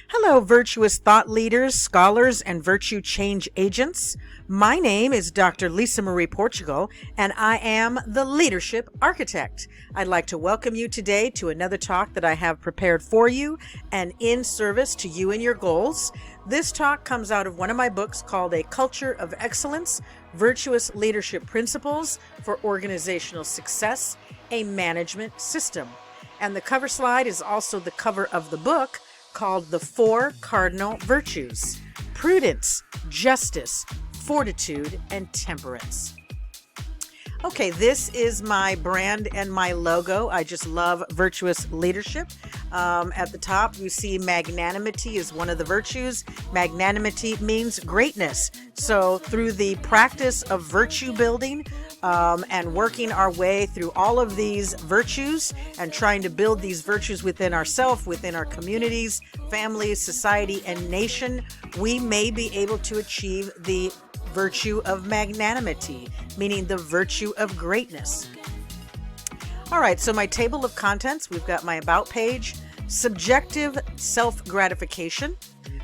Hello, virtuous thought leaders, scholars, and virtue change agents. My name is Dr. Lisa Marie Portugal, and I am the Leadership Architect. I'd like to welcome you today to another talk that I have prepared for you and in service to you and your goals. This talk comes out of one of my books called A Culture of Excellence, Virtuous Leadership Principles for Organizational Success, a Management System. And the cover slide is also the cover of the book, called The Four Cardinal Virtues: Prudence, Justice, Fortitude, and Temperance. Okay, this is my brand and my logo. I just love virtuous leadership. At the top, you see magnanimity is one of the virtues. Magnanimity means greatness. So through the practice of virtue building and working our way through all of these virtues and trying to build these virtues within ourselves, within our communities, families, society, and nation, we may be able to achieve the virtue of magnanimity, meaning the virtue of greatness. All right, so my table of contents, we've got my about page, subjective self-gratification,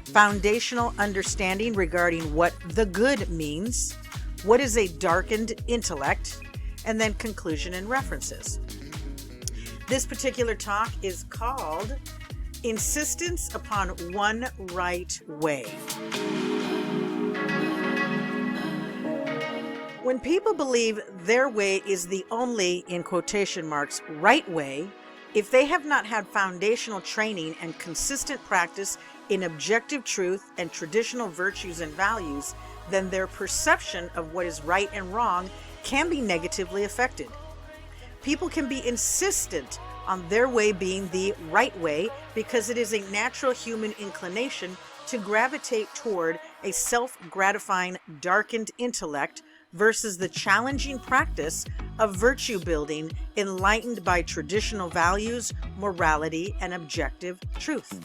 foundational understanding regarding what the good means, what is a darkened intellect, and then conclusion and references. This particular talk is called Insistence Upon One Right Way. When people believe their way is the only, in quotation marks, right way, if they have not had foundational training and consistent practice in objective truth and traditional virtues and values, then their perception of what is right and wrong can be negatively affected. People can be insistent on their way being the right way because it is a natural human inclination to gravitate toward a self-gratifying, darkened intellect versus the challenging practice of virtue building enlightened by traditional values, morality, and objective truth.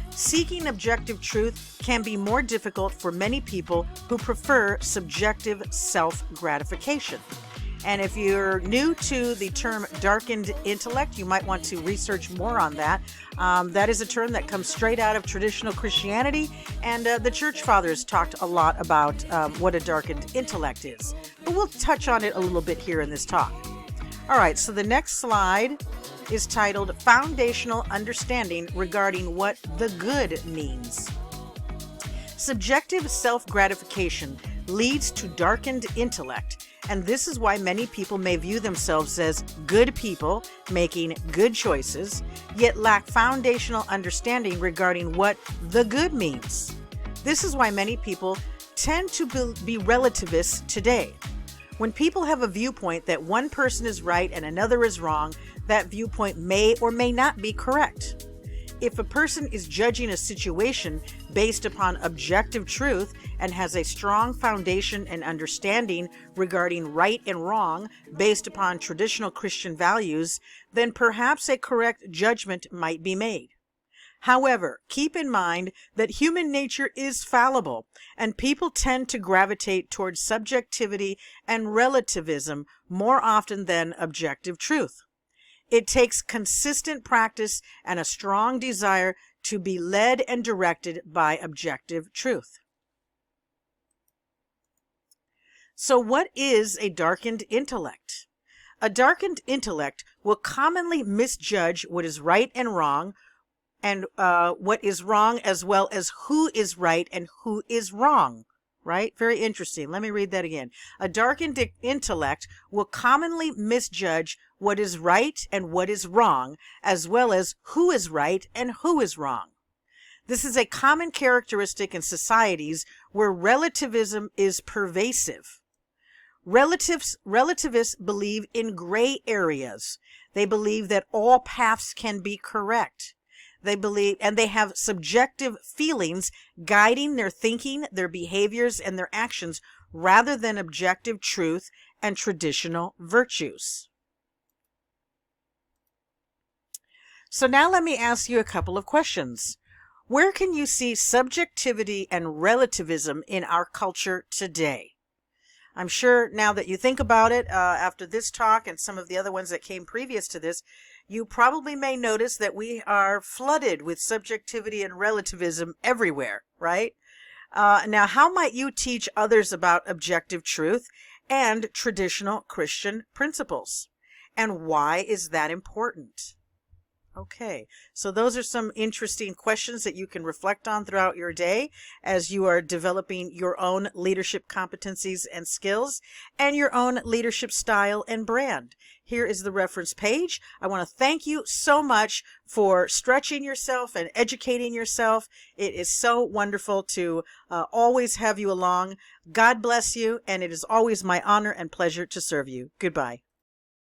Seeking objective truth can be more difficult for many people who prefer subjective self-gratification. And if you're new to the term darkened intellect, you might want to research more on that. That is a term that comes straight out of traditional Christianity, and the church fathers talked a lot about what a darkened intellect is. But we'll touch on it a little bit here in this talk. All right, so the next slide is titled Foundational Understanding Regarding What the Good Means. Subjective self-gratification leads to darkened intellect, and this is why many people may view themselves as good people making good choices, yet lack foundational understanding regarding what the good means. This is why many people tend to be relativists today. When people have a viewpoint that one person is right and another is wrong, that viewpoint may or may not be correct. If a person is judging a situation based upon objective truth and has a strong foundation and understanding regarding right and wrong based upon traditional Christian values, then perhaps a correct judgment might be made. However, keep in mind that human nature is fallible, and people tend to gravitate towards subjectivity and relativism more often than objective truth. It takes consistent practice and a strong desire to be led and directed by objective truth. So what is a darkened intellect? A darkened intellect will commonly misjudge what is right and wrong, and what is wrong, as well as who is right and who is wrong. Right? Very interesting. Let me read that again. A darkened intellect will commonly misjudge what is right and what is wrong, as well as who is right and who is wrong. This is a common characteristic in societies where relativism is pervasive. Relativists believe in gray areas. They believe that all paths can be correct. They believe, and they have subjective feelings guiding their thinking, their behaviors, and their actions rather than objective truth and traditional virtues. So now let me ask you a couple of questions. Where can you see subjectivity and relativism in our culture today? I'm sure now that you think about it, after this talk and some of the other ones that came previous to this, you probably may notice that we are flooded with subjectivity and relativism everywhere, right? Now, how might you teach others about objective truth and traditional Christian principles? And why is that important? Okay, so those are some interesting questions that you can reflect on throughout your day as you are developing your own leadership competencies and skills and your own leadership style and brand. Here is the reference page. I want to thank you so much for stretching yourself and educating yourself. It is so wonderful to always have you along. God bless you, and it is always my honor and pleasure to serve you. Goodbye.